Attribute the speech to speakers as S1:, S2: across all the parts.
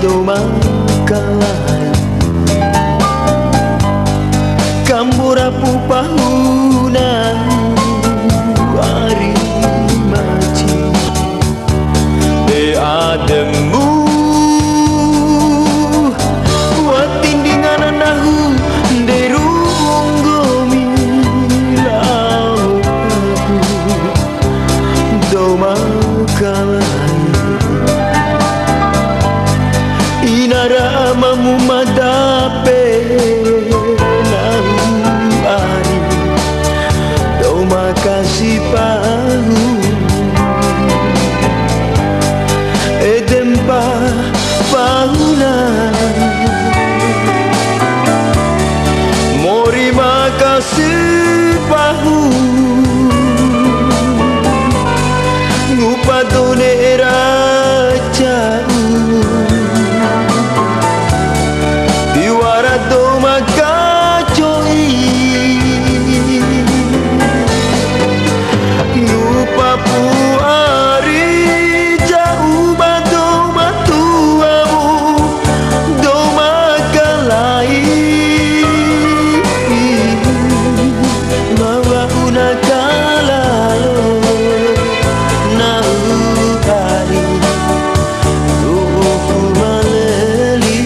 S1: doma kalai kambura pupahuna wari maci de ademu watindingan nahu deru unggomi lau doma kalai inara mamu madape nahu ari doma kasih pahu edempa pahuna mori makasih pahu ngupadone raja diwara doma kacoi ngupapu ari jauh doma tuamu doma kalai mawa una kalalo nahu hari tuku maleli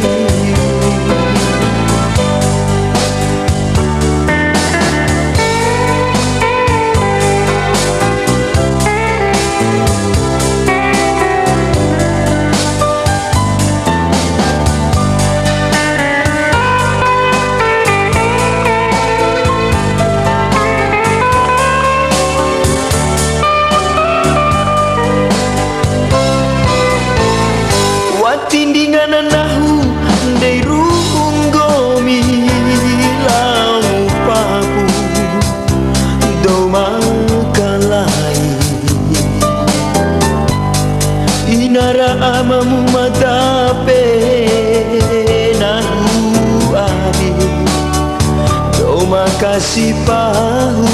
S1: watindingan nahu deru unggomi lau papu doma kalai inara amamu madape nahu abi doma kasih pahu